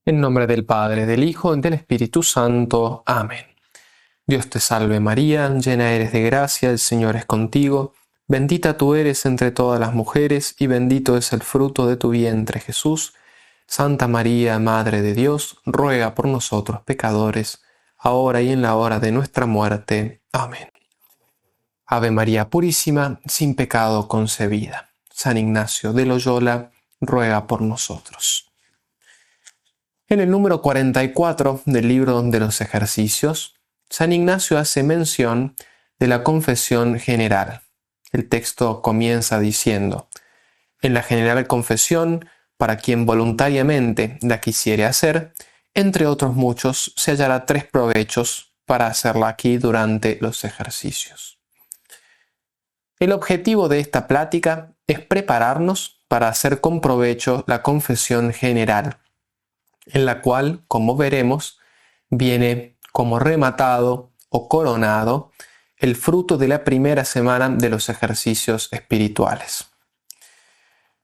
En nombre del Padre, del Hijo y del Espíritu Santo. Amén. Dios te salve María, llena eres de gracia, el Señor es contigo. Bendita tú eres entre todas las mujeres y bendito es el fruto de tu vientre Jesús. Santa María, Madre de Dios, ruega por nosotros pecadores, ahora y en la hora de nuestra muerte. Amén. Ave María Purísima, sin pecado concebida. San Ignacio de Loyola, ruega por nosotros. En el número 44 del libro de los ejercicios, San Ignacio hace mención de la confesión general. El texto comienza diciendo: en la general confesión, para quien voluntariamente la quisiere hacer, entre otros muchos, se hallará 3 provechos para hacerla aquí durante los ejercicios. El objetivo de esta plática es prepararnos para hacer con provecho la confesión general, en la cual, como veremos, viene como rematado o coronado el fruto de la primera semana de los ejercicios espirituales.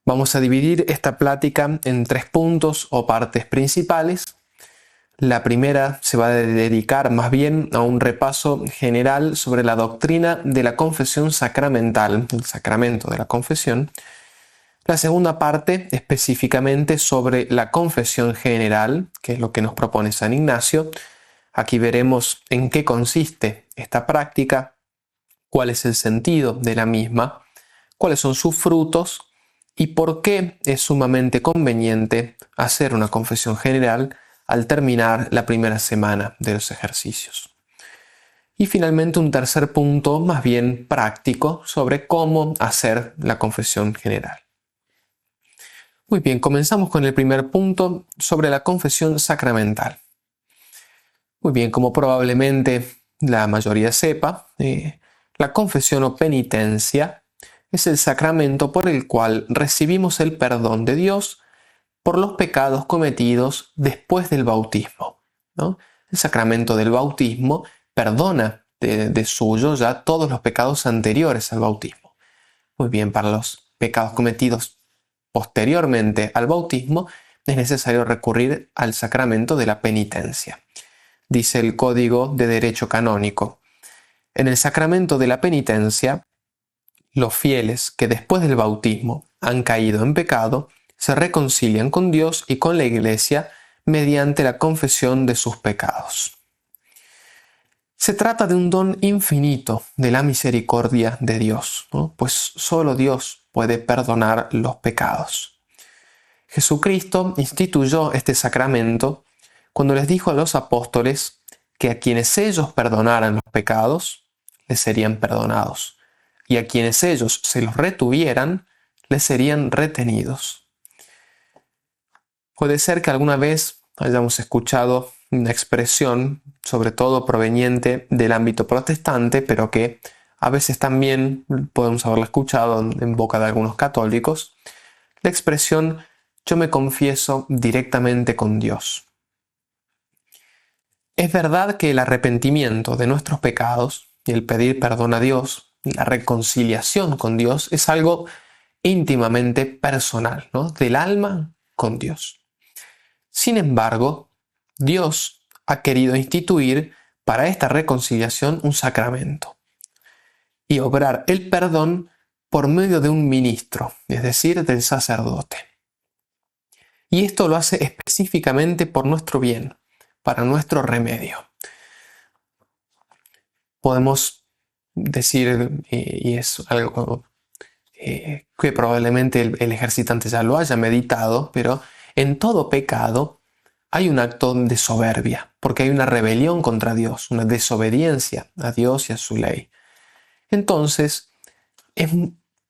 Vamos a dividir esta plática en 3 puntos o partes principales. La primera se va a dedicar más bien a un repaso general sobre la doctrina de la confesión sacramental, el sacramento de la confesión. La segunda parte específicamente sobre la confesión general, que es lo que nos propone San Ignacio. Aquí veremos en qué consiste esta práctica, cuál es el sentido de la misma, cuáles son sus frutos y por qué es sumamente conveniente hacer una confesión general al terminar la primera semana de los ejercicios. Y finalmente un tercer punto más bien práctico sobre cómo hacer la confesión general. Muy bien, comenzamos con el primer punto sobre la confesión sacramental. Muy bien, como probablemente la mayoría sepa, la confesión o penitencia es el sacramento por el cual recibimos el perdón de Dios por los pecados cometidos después del bautismo, ¿no? El sacramento del bautismo perdona de suyo ya todos los pecados anteriores al bautismo. Muy bien, para los pecados cometidos posteriormente al bautismo, es necesario recurrir al sacramento de la penitencia. Dice el Código de Derecho Canónico: en el sacramento de la penitencia, los fieles que después del bautismo han caído en pecado se reconcilian con Dios y con la Iglesia mediante la confesión de sus pecados. Se trata de un don infinito de la misericordia de Dios, ¿no? Pues solo Dios puede perdonar los pecados. Jesucristo instituyó este sacramento cuando les dijo a los apóstoles que a quienes ellos perdonaran los pecados, les serían perdonados, y a quienes ellos se los retuvieran, les serían retenidos. Puede ser que alguna vez hayamos escuchado una expresión, sobre todo proveniente del ámbito protestante, pero que a veces también podemos haberla escuchado en boca de algunos católicos, la expresión "yo me confieso directamente con Dios". Es verdad que el arrepentimiento de nuestros pecados y el pedir perdón a Dios, la reconciliación con Dios, es algo íntimamente personal, ¿no? Del alma con Dios. Sin embargo, Dios ha querido instituir para esta reconciliación un sacramento y obrar el perdón por medio de un ministro, es decir, del sacerdote. Y esto lo hace específicamente por nuestro bien, para nuestro remedio. Podemos decir, y es algo que probablemente el ejercitante ya lo haya meditado, pero en todo pecado hay un acto de soberbia, porque hay una rebelión contra Dios, una desobediencia a Dios y a su ley. Entonces, es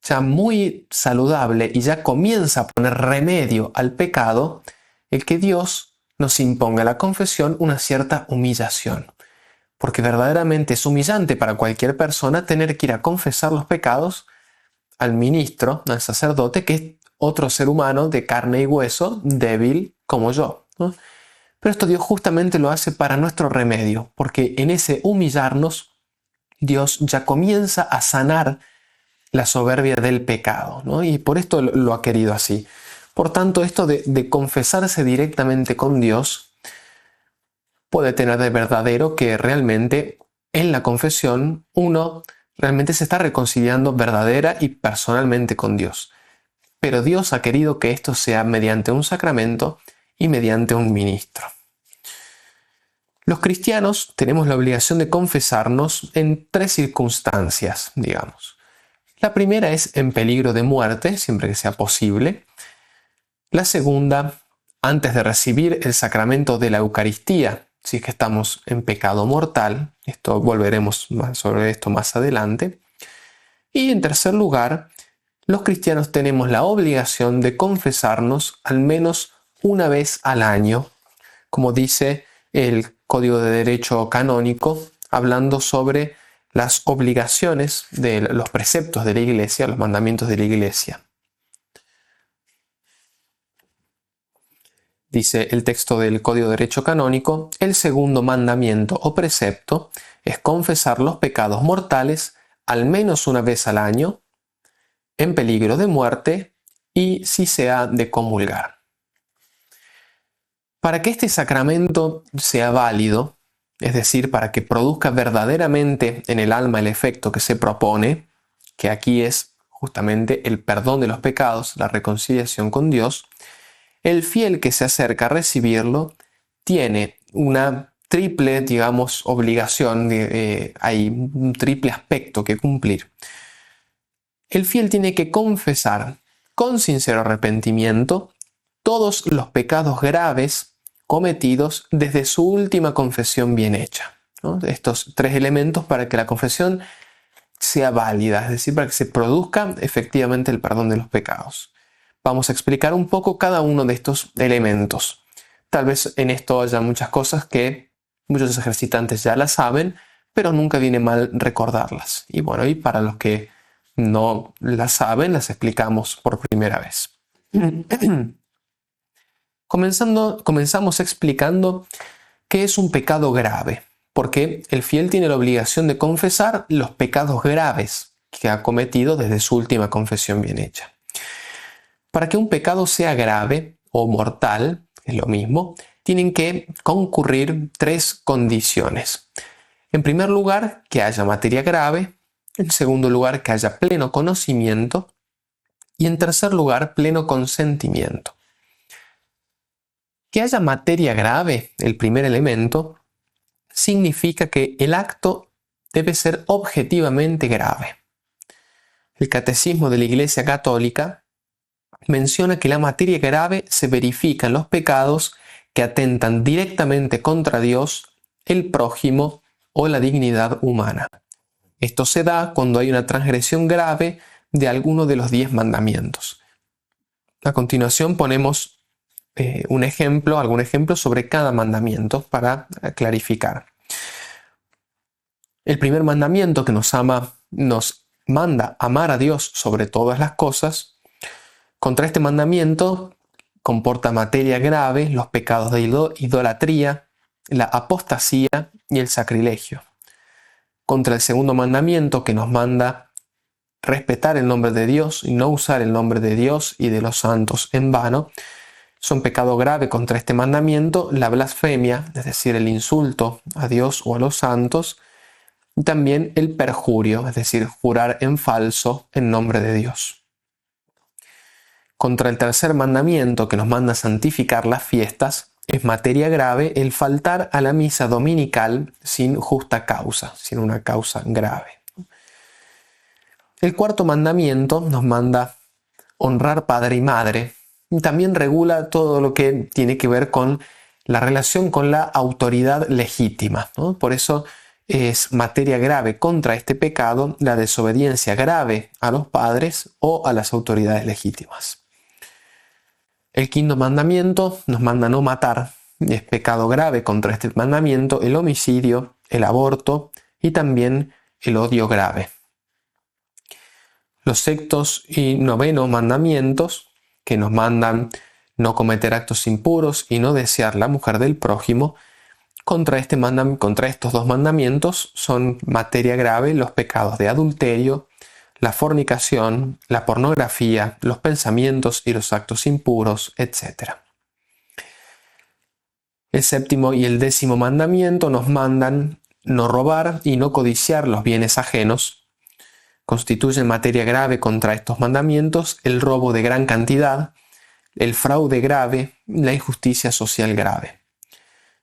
ya muy saludable y ya comienza a poner remedio al pecado el que Dios nos imponga la confesión una cierta humillación. Porque verdaderamente es humillante para cualquier persona tener que ir a confesar los pecados al ministro, al sacerdote, que es otro ser humano de carne y hueso, débil como yo, ¿no? Pero esto Dios justamente lo hace para nuestro remedio, porque en ese humillarnos, Dios ya comienza a sanar la soberbia del pecado, ¿no? Y por esto lo ha querido así. Por tanto, esto de confesarse directamente con Dios puede tener de verdadero que realmente en la confesión uno realmente se está reconciliando verdadera y personalmente con Dios. Pero Dios ha querido que esto sea mediante un sacramento y mediante un ministro. Los cristianos tenemos la obligación de confesarnos en 3 circunstancias, digamos. La primera es en peligro de muerte, siempre que sea posible. La segunda, antes de recibir el sacramento de la Eucaristía, si es que estamos en pecado mortal. Esto volveremos sobre esto más adelante. Y en tercer lugar, los cristianos tenemos la obligación de confesarnos al menos una vez al año, como dice el Código de Derecho Canónico, hablando sobre las obligaciones de los preceptos de la Iglesia, los mandamientos de la Iglesia. Dice el texto del Código de Derecho Canónico: el segundo mandamiento o precepto es confesar los pecados mortales al menos una vez al año, en peligro de muerte y si se ha de comulgar. Para que este sacramento sea válido, es decir, para que produzca verdaderamente en el alma el efecto que se propone, que aquí es justamente el perdón de los pecados, la reconciliación con Dios, el fiel que se acerca a recibirlo tiene una triple, digamos, obligación, hay un triple aspecto que cumplir. El fiel tiene que confesar con sincero arrepentimiento todos los pecados graves cometidos desde su última confesión bien hecha, ¿no? Estos 3 elementos para que la confesión sea válida, es decir, para que se produzca efectivamente el perdón de los pecados. Vamos a explicar un poco cada uno de estos elementos. Tal vez en esto haya muchas cosas que muchos ejercitantes ya las saben, pero nunca viene mal recordarlas. Y bueno, y para los que no las saben, las explicamos por primera vez. Comenzamos explicando qué es un pecado grave, porque el fiel tiene la obligación de confesar los pecados graves que ha cometido desde su última confesión bien hecha. Para que un pecado sea grave o mortal, es lo mismo, tienen que concurrir 3 condiciones. En primer lugar, que haya materia grave. En segundo lugar, que haya pleno conocimiento. Y en tercer lugar, pleno consentimiento. Que haya materia grave, el primer elemento, significa que el acto debe ser objetivamente grave. El Catecismo de la Iglesia Católica menciona que la materia grave se verifica en los pecados que atentan directamente contra Dios, el prójimo o la dignidad humana. Esto se da cuando hay una transgresión grave de alguno de los 10 mandamientos. A continuación ponemos algún ejemplo sobre cada mandamiento para clarificar. El primer mandamiento que nos manda amar a Dios sobre todas las cosas. Contra este mandamiento comporta materia grave los pecados de idolatría, la apostasía y el sacrilegio. Contra el segundo mandamiento, que nos manda respetar el nombre de Dios y no usar el nombre de Dios y de los santos en vano, son pecado grave contra este mandamiento la blasfemia, es decir, el insulto a Dios o a los santos, y también el perjurio, es decir, jurar en falso en nombre de Dios. Contra el tercer mandamiento, que nos manda santificar las fiestas, es materia grave el faltar a la misa dominical sin justa causa, sin una causa grave. El cuarto mandamiento nos manda honrar padre y madre, y también regula todo lo que tiene que ver con la relación con la autoridad legítima, ¿no? Por eso es materia grave contra este pecado la desobediencia grave a los padres o a las autoridades legítimas. El quinto mandamiento nos manda no matar, y es pecado grave contra este mandamiento el homicidio, el aborto y también el odio grave. Los sextos y noveno mandamientos, que nos mandan no cometer actos impuros y no desear la mujer del prójimo, contra estos 2 mandamientos son materia grave los pecados de adulterio, la fornicación, la pornografía, los pensamientos y los actos impuros, etc. El séptimo y el décimo mandamiento nos mandan no robar y no codiciar los bienes ajenos. Constituyen materia grave contra estos mandamientos el robo de gran cantidad, el fraude grave, la injusticia social grave.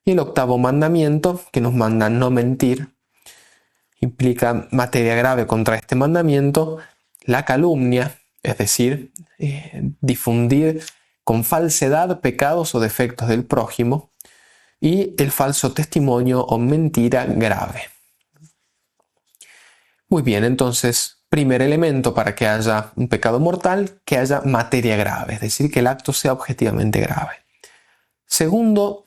Y el octavo mandamiento, que nos manda no mentir, implica materia grave contra este mandamiento, la calumnia, es decir, difundir con falsedad pecados o defectos del prójimo, y el falso testimonio o mentira grave. Muy bien, entonces, primer elemento para que haya un pecado mortal, que haya materia grave, es decir, que el acto sea objetivamente grave. Segunda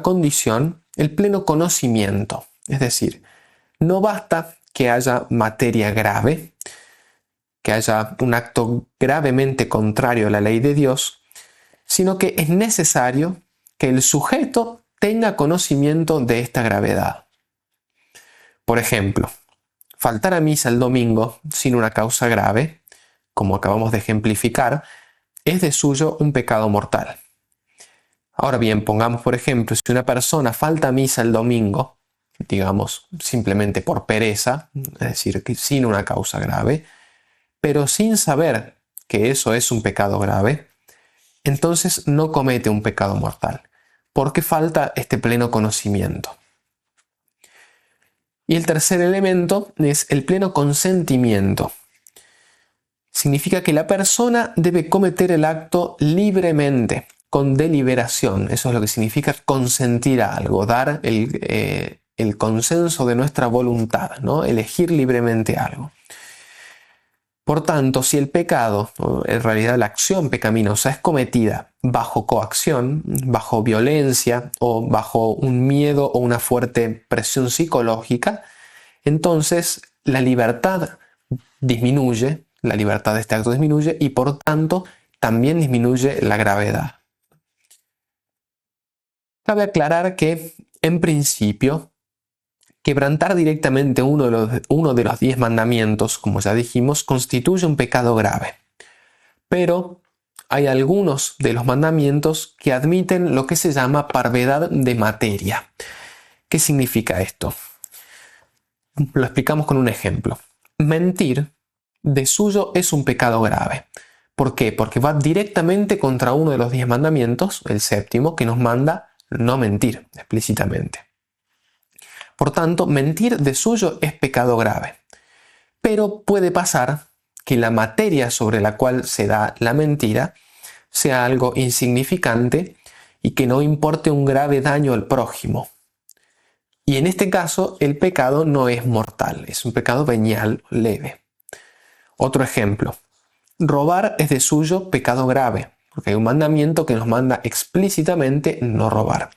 condición, el pleno conocimiento, es decir, no basta que haya materia grave, que haya un acto gravemente contrario a la ley de Dios, sino que es necesario que el sujeto tenga conocimiento de esta gravedad. Por ejemplo, faltar a misa el domingo sin una causa grave, como acabamos de ejemplificar, es de suyo un pecado mortal. Ahora bien, pongamos por ejemplo, si una persona falta a misa el domingo, digamos simplemente por pereza, es decir, que sin una causa grave, pero sin saber que eso es un pecado grave, entonces no comete un pecado mortal, porque falta este pleno conocimiento. Y el tercer elemento es el pleno consentimiento. Significa que la persona debe cometer el acto libremente, con deliberación. Eso es lo que significa consentir a algo, dar el consenso de nuestra voluntad, ¿no? Elegir libremente algo. Por tanto, si el pecado, o en realidad la acción pecaminosa, es cometida bajo coacción, bajo violencia o bajo un miedo o una fuerte presión psicológica, entonces la libertad disminuye, la libertad de este acto disminuye y por tanto también disminuye la gravedad. Cabe aclarar que, en principio, quebrantar directamente uno de los 10 mandamientos, como ya dijimos, constituye un pecado grave. Pero hay algunos de los mandamientos que admiten lo que se llama parvedad de materia. ¿Qué significa esto? Lo explicamos con un ejemplo. Mentir, de suyo, es un pecado grave. ¿Por qué? Porque va directamente contra uno de los 10 mandamientos, el séptimo, que nos manda no mentir explícitamente. Por tanto, mentir de suyo es pecado grave. Pero puede pasar que la materia sobre la cual se da la mentira sea algo insignificante y que no importe un grave daño al prójimo. Y en este caso, el pecado no es mortal, es un pecado venial, leve. Otro ejemplo. Robar es de suyo pecado grave, porque hay un mandamiento que nos manda explícitamente no robar.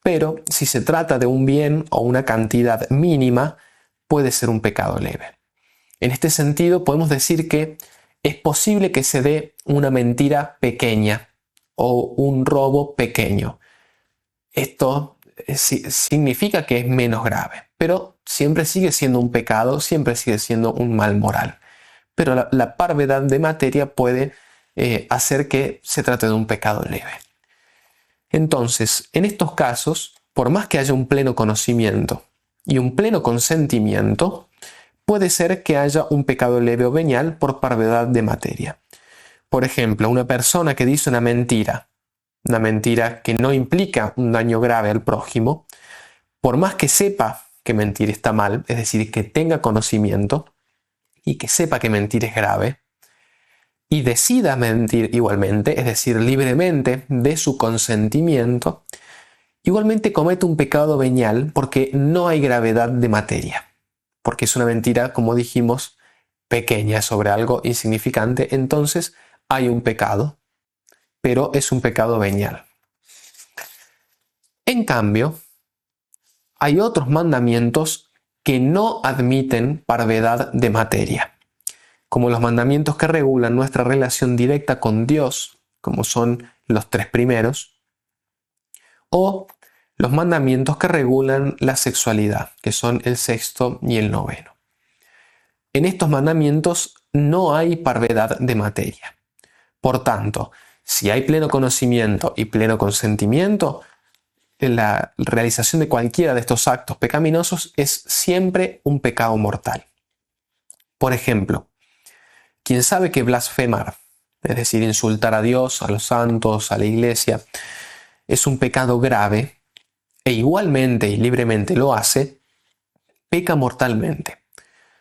Pero si se trata de un bien o una cantidad mínima, puede ser un pecado leve. En este sentido, podemos decir que es posible que se dé una mentira pequeña o un robo pequeño. Esto significa que es menos grave, pero siempre sigue siendo un pecado, siempre sigue siendo un mal moral. Pero la parvedad de materia puede hacer que se trate de un pecado leve. Entonces, en estos casos, por más que haya un pleno conocimiento y un pleno consentimiento, puede ser que haya un pecado leve o venial por parvedad de materia. Por ejemplo, una persona que dice una mentira que no implica un daño grave al prójimo, por más que sepa que mentir está mal, es decir, que tenga conocimiento y que sepa que mentir es grave, y decida mentir igualmente, es decir, libremente de su consentimiento, igualmente comete un pecado venial porque no hay gravedad de materia, porque es una mentira, como dijimos, pequeña sobre algo insignificante, entonces hay un pecado, pero es un pecado venial. En cambio, hay otros mandamientos que no admiten parvedad de materia, como los mandamientos que regulan nuestra relación directa con Dios, como son los 3 primeros, o los mandamientos que regulan la sexualidad, que son el 6º y el 9º. en estos mandamientos no hay parvedad de materia. Por tanto, si hay pleno conocimiento y pleno consentimiento, la realización de cualquiera de estos actos pecaminosos es siempre un pecado mortal. Por ejemplo, quien sabe que blasfemar, es decir, insultar a Dios, a los santos, a la iglesia, es un pecado grave, e igualmente y libremente lo hace, peca mortalmente.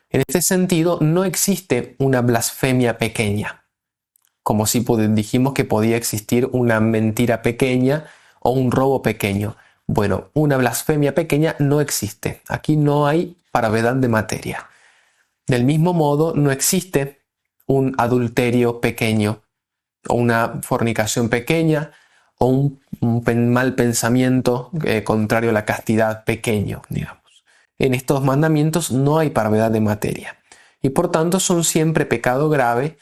En este sentido, no existe una blasfemia pequeña, como si dijimos que podía existir una mentira pequeña o un robo pequeño. Bueno, una blasfemia pequeña no existe. Aquí no hay parvedad de materia. Del mismo modo, no existe un adulterio pequeño, o una fornicación pequeña, o un mal pensamiento contrario a la castidad pequeño, digamos. En estos mandamientos no hay parvedad de materia, y por tanto son siempre pecado grave,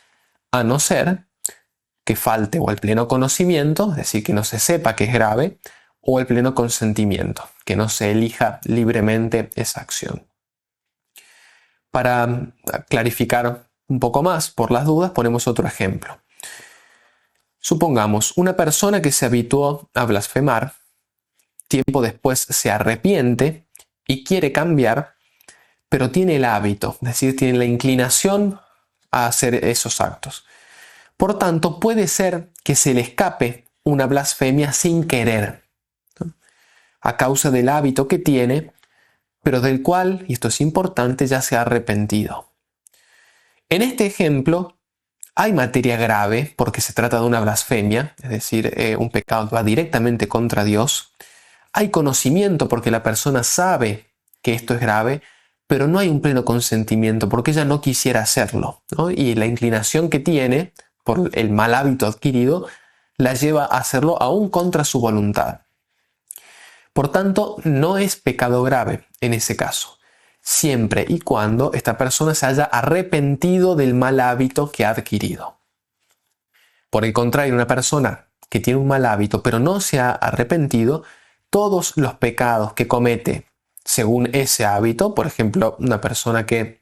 a no ser que falte o el pleno conocimiento, es decir, que no se sepa que es grave, o el pleno consentimiento, que no se elija libremente esa acción. Para clarificar un poco más, por las dudas, ponemos otro ejemplo. Supongamos una persona que se habituó a blasfemar, tiempo después se arrepiente y quiere cambiar, pero tiene el hábito, es decir, tiene la inclinación a hacer esos actos. Por tanto, puede ser que se le escape una blasfemia sin querer, ¿no? A causa del hábito que tiene, pero del cual, y esto es importante, ya se ha arrepentido. En este ejemplo, hay materia grave porque se trata de una blasfemia, es decir, un pecado que va directamente contra Dios. Hay conocimiento porque la persona sabe que esto es grave, pero no hay un pleno consentimiento porque ella no quisiera hacerlo, ¿no? Y la inclinación que tiene por el mal hábito adquirido la lleva a hacerlo aún contra su voluntad. Por tanto, no es pecado grave en ese caso, siempre y cuando esta persona se haya arrepentido del mal hábito que ha adquirido. Por el contrario, una persona que tiene un mal hábito pero no se ha arrepentido, todos los pecados que comete según ese hábito, por ejemplo, una persona que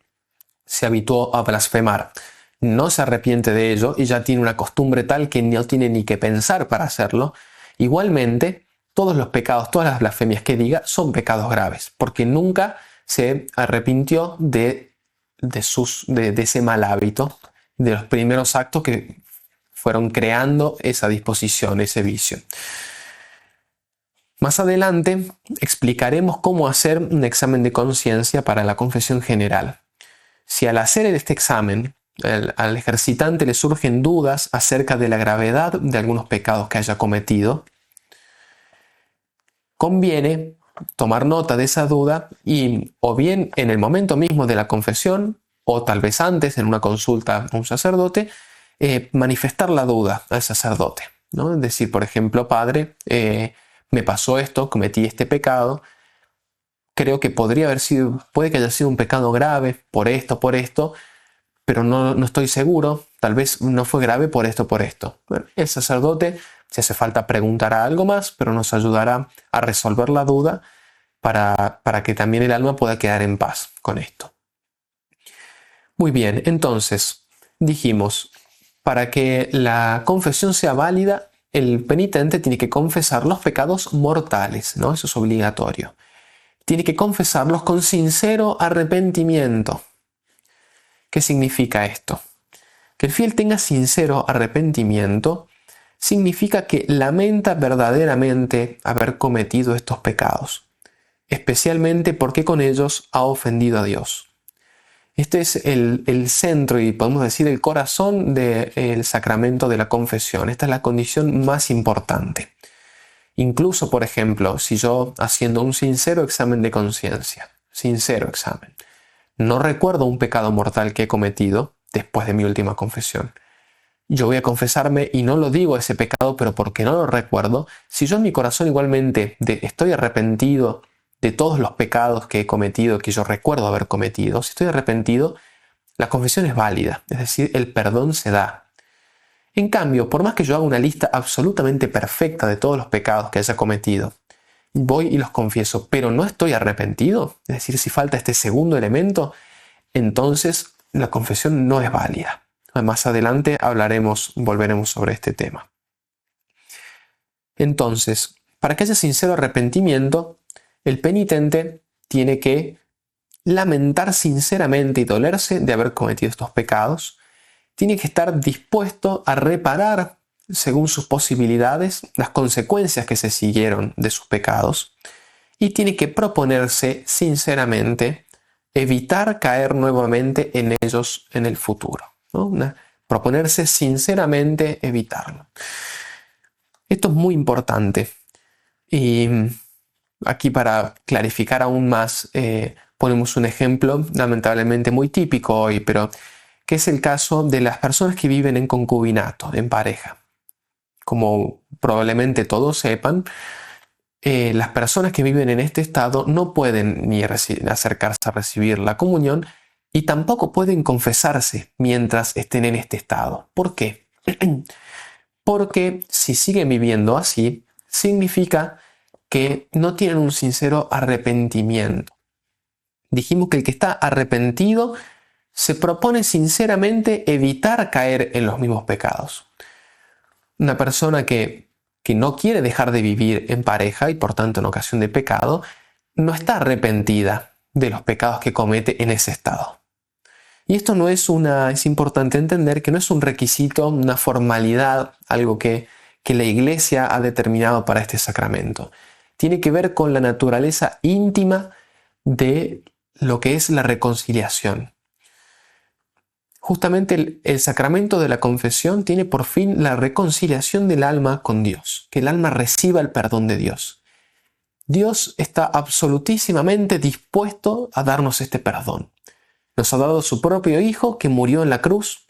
se habituó a blasfemar, no se arrepiente de ello y ya tiene una costumbre tal que no tiene ni que pensar para hacerlo, igualmente todos los pecados, todas las blasfemias que diga son pecados graves, porque nunca se arrepintió de ese mal hábito, de los primeros actos que fueron creando esa disposición, ese vicio. Más adelante explicaremos cómo hacer un examen de conciencia para la confesión general. Si al hacer este examen al ejercitante le surgen dudas acerca de la gravedad de algunos pecados que haya cometido, conviene tomar nota de esa duda y o bien en el momento mismo de la confesión o tal vez antes en una consulta a un sacerdote, manifestar la duda al sacerdote, ¿no? Es decir, por ejemplo, padre, me pasó esto, cometí este pecado, creo que puede que haya sido un pecado grave por esto, pero no estoy seguro, tal vez no fue grave por esto. Bueno, el sacerdote, si hace falta, preguntará algo más, pero nos ayudará a resolver la duda para que también el alma pueda quedar en paz con esto. Muy bien, entonces, dijimos, para que la confesión sea válida, el penitente tiene que confesar los pecados mortales, ¿no? Eso es obligatorio. Tiene que confesarlos con sincero arrepentimiento. ¿Qué significa esto? Que el fiel tenga sincero arrepentimiento significa que lamenta verdaderamente haber cometido estos pecados, especialmente porque con ellos ha ofendido a Dios. Este es el centro y podemos decir el corazón del sacramento de la confesión. Esta es la condición más importante. Incluso, por ejemplo, si yo haciendo un sincero examen de conciencia, no recuerdo un pecado mortal que he cometido después de mi última confesión. Yo voy a confesarme y no lo digo ese pecado, pero porque no lo recuerdo. Si yo en mi corazón igualmente estoy arrepentido de todos los pecados que he cometido, que yo recuerdo haber cometido, si estoy arrepentido, la confesión es válida, es decir, el perdón se da. En cambio, por más que yo haga una lista absolutamente perfecta de todos los pecados que haya cometido, voy y los confieso, pero no estoy arrepentido, es decir, si falta este segundo elemento, entonces la confesión no es válida. Más adelante volveremos sobre este tema. Entonces, para que haya sincero arrepentimiento, el penitente tiene que lamentar sinceramente y dolerse de haber cometido estos pecados. Tiene que estar dispuesto a reparar, según sus posibilidades, las consecuencias que se siguieron de sus pecados. Y tiene que proponerse sinceramente evitar caer nuevamente en ellos en el futuro, ¿no? Proponerse sinceramente evitarlo. Esto es muy importante. Y aquí, para clarificar aún más, ponemos un ejemplo lamentablemente muy típico hoy, pero que es el caso de las personas que viven en concubinato, en pareja. Como probablemente todos sepan, las personas que viven en este estado no pueden ni acercarse a recibir la comunión y tampoco pueden confesarse mientras estén en este estado. ¿Por qué? Porque si siguen viviendo así, significa que no tienen un sincero arrepentimiento. Dijimos que el que está arrepentido se propone sinceramente evitar caer en los mismos pecados. Una persona que no quiere dejar de vivir en pareja y por tanto en ocasión de pecado, no está arrepentida de los pecados que comete en ese estado. Y esto es importante entender que no es un requisito, una formalidad, algo que la Iglesia ha determinado para este sacramento. Tiene que ver con la naturaleza íntima de lo que es la reconciliación. Justamente el sacramento de la confesión tiene por fin la reconciliación del alma con Dios, que el alma reciba el perdón de Dios. Dios está absolutísimamente dispuesto a darnos este perdón. Nos ha dado su propio Hijo que murió en la cruz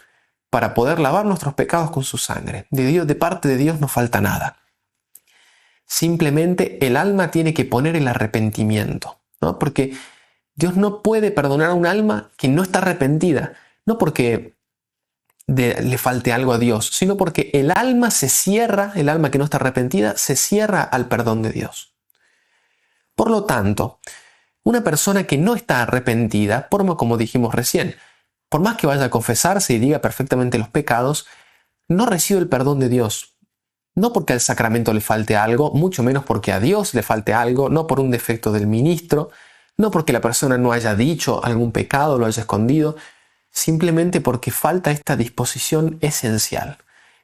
para poder lavar nuestros pecados con su sangre. De parte de Dios no falta nada. Simplemente el alma tiene que poner el arrepentimiento, ¿no? Porque Dios no puede perdonar a un alma que no está arrepentida. No porque le falte algo a Dios, sino porque el alma el alma que no está arrepentida, se cierra al perdón de Dios. Por lo tanto, una persona que no está arrepentida, como dijimos recién, por más que vaya a confesarse y diga perfectamente los pecados, no recibe el perdón de Dios. No porque al sacramento le falte algo, mucho menos porque a Dios le falte algo, no por un defecto del ministro, no porque la persona no haya dicho algún pecado, lo haya escondido, simplemente porque falta esta disposición esencial.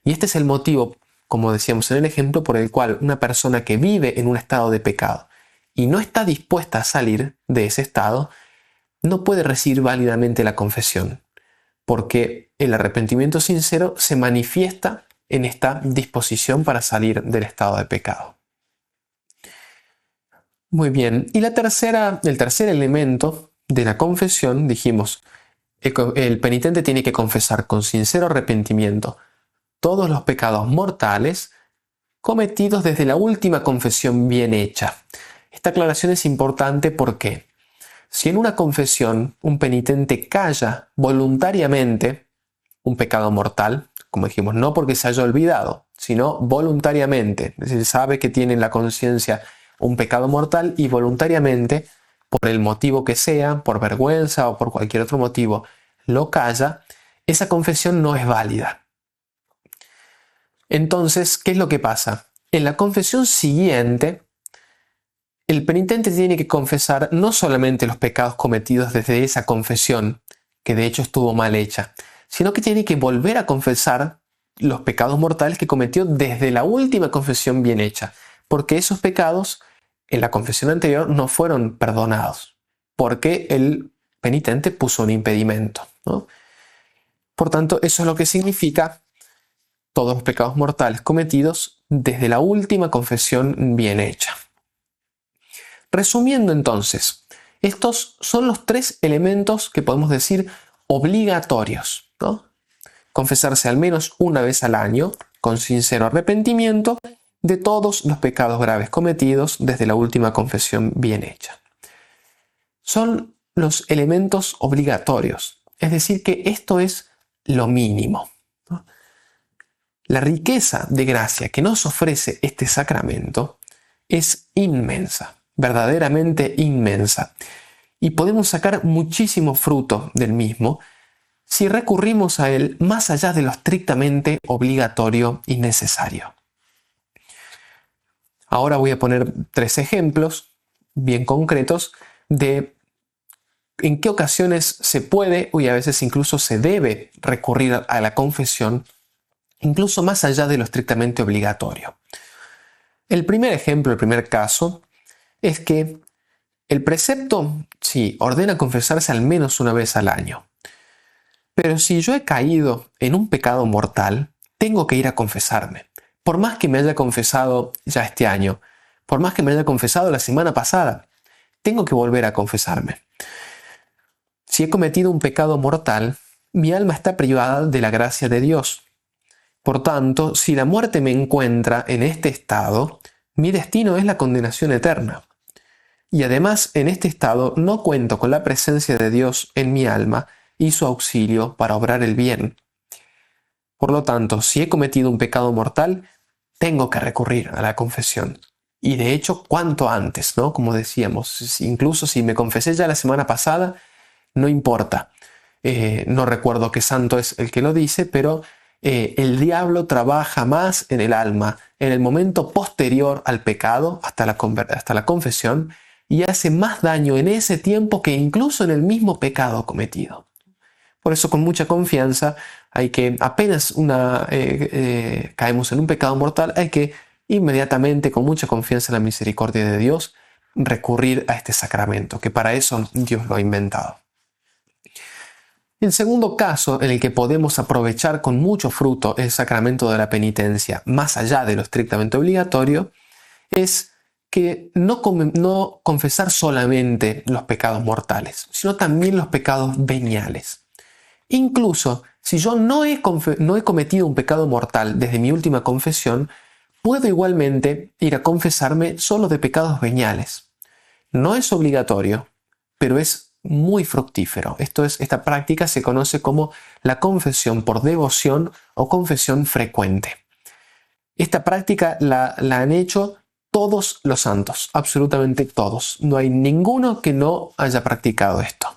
Y este es el motivo, como decíamos en el ejemplo, por el cual una persona que vive en un estado de pecado y no está dispuesta a salir de ese estado, no puede recibir válidamente la confesión, porque el arrepentimiento sincero se manifiesta en esta disposición para salir del estado de pecado. Muy bien, y el tercer elemento de la confesión, dijimos, el penitente tiene que confesar con sincero arrepentimiento todos los pecados mortales cometidos desde la última confesión bien hecha. Esta aclaración es importante porque si en una confesión un penitente calla voluntariamente un pecado mortal, como dijimos, no porque se haya olvidado, sino voluntariamente, es decir, sabe que tiene en la conciencia un pecado mortal y voluntariamente, por el motivo que sea, por vergüenza o por cualquier otro motivo, lo calla, esa confesión no es válida. Entonces, ¿qué es lo que pasa? En la confesión siguiente, el penitente tiene que confesar no solamente los pecados cometidos desde esa confesión, que de hecho estuvo mal hecha, sino que tiene que volver a confesar los pecados mortales que cometió desde la última confesión bien hecha, porque esos pecados en la confesión anterior no fueron perdonados, porque el penitente puso un impedimento, ¿no? Por tanto, eso es lo que significa todos los pecados mortales cometidos desde la última confesión bien hecha. Resumiendo entonces, estos son los tres elementos que podemos decir obligatorios, ¿no? Confesarse al menos una vez al año, con sincero arrepentimiento, de todos los pecados graves cometidos desde la última confesión bien hecha. Son los elementos obligatorios, es decir, que esto es lo mínimo, ¿no? La riqueza de gracia que nos ofrece este sacramento es inmensa, verdaderamente inmensa, y podemos sacar muchísimo fruto del mismo si recurrimos a él más allá de lo estrictamente obligatorio y necesario. Ahora voy a poner 3 ejemplos bien concretos de en qué ocasiones se puede y a veces incluso se debe recurrir a la confesión, incluso más allá de lo estrictamente obligatorio. El primer ejemplo, el primer caso, es que el precepto, sí, ordena confesarse al menos una vez al año. Pero si yo he caído en un pecado mortal, tengo que ir a confesarme. Por más que me haya confesado ya este año, por más que me haya confesado la semana pasada, tengo que volver a confesarme. Si he cometido un pecado mortal, mi alma está privada de la gracia de Dios. Por tanto, si la muerte me encuentra en este estado, mi destino es la condenación eterna. Y además, en este estado no cuento con la presencia de Dios en mi alma y su auxilio para obrar el bien. Por lo tanto, si he cometido un pecado mortal, tengo que recurrir a la confesión. Y de hecho, cuanto antes, ¿no? Como decíamos, incluso si me confesé ya la semana pasada, no importa. No recuerdo qué santo es el que lo dice, pero el diablo trabaja más en el alma en el momento posterior al pecado, hasta la confesión, y hace más daño en ese tiempo que incluso en el mismo pecado cometido. Por eso, con mucha confianza, hay que, apenas caemos en un pecado mortal, hay que inmediatamente, con mucha confianza en la misericordia de Dios, recurrir a este sacramento, que para eso Dios lo ha inventado. El segundo caso en el que podemos aprovechar con mucho fruto el sacramento de la penitencia, más allá de lo estrictamente obligatorio, es que no confesar solamente los pecados mortales, sino también los pecados veniales. Incluso si yo no he cometido un pecado mortal desde mi última confesión, puedo igualmente ir a confesarme solo de pecados veniales. No es obligatorio, pero es muy fructífero. Esta práctica se conoce como la confesión por devoción o confesión frecuente. Esta práctica la han hecho todos los santos, absolutamente todos. No hay ninguno que no haya practicado esto.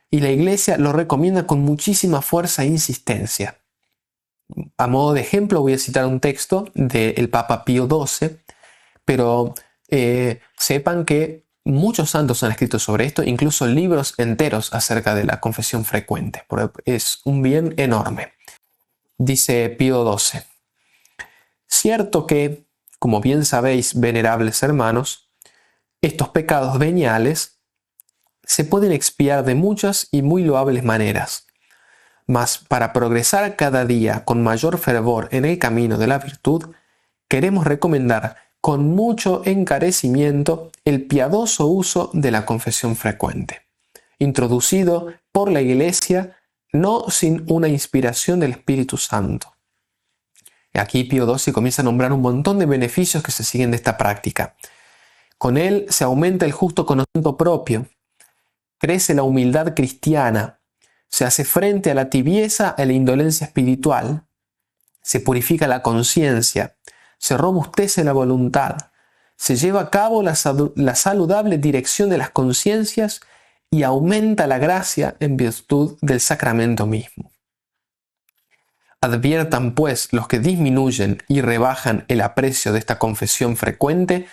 Y la Iglesia lo recomienda con muchísima fuerza e insistencia. A modo de ejemplo voy a citar un texto del Papa Pío XII, pero sepan que muchos santos han escrito sobre esto, incluso libros enteros acerca de la confesión frecuente, porque es un bien enorme. Dice Pío XII: cierto que, como bien sabéis, venerables hermanos, estos pecados veniales se pueden expiar de muchas y muy loables maneras, mas para progresar cada día con mayor fervor en el camino de la virtud, queremos recomendar con mucho encarecimiento el piadoso uso de la confesión frecuente, introducido por la Iglesia no sin una inspiración del Espíritu Santo. Aquí Pío XII comienza a nombrar un montón de beneficios que se siguen de esta práctica. Con él se aumenta el justo conocimiento propio, crece la humildad cristiana, se hace frente a la tibieza y la indolencia espiritual, se purifica la conciencia, se robustece la voluntad, se lleva a cabo la saludable dirección de las conciencias y aumenta la gracia en virtud del sacramento mismo. Adviertan, pues, los que disminuyen y rebajan el aprecio de esta confesión frecuente,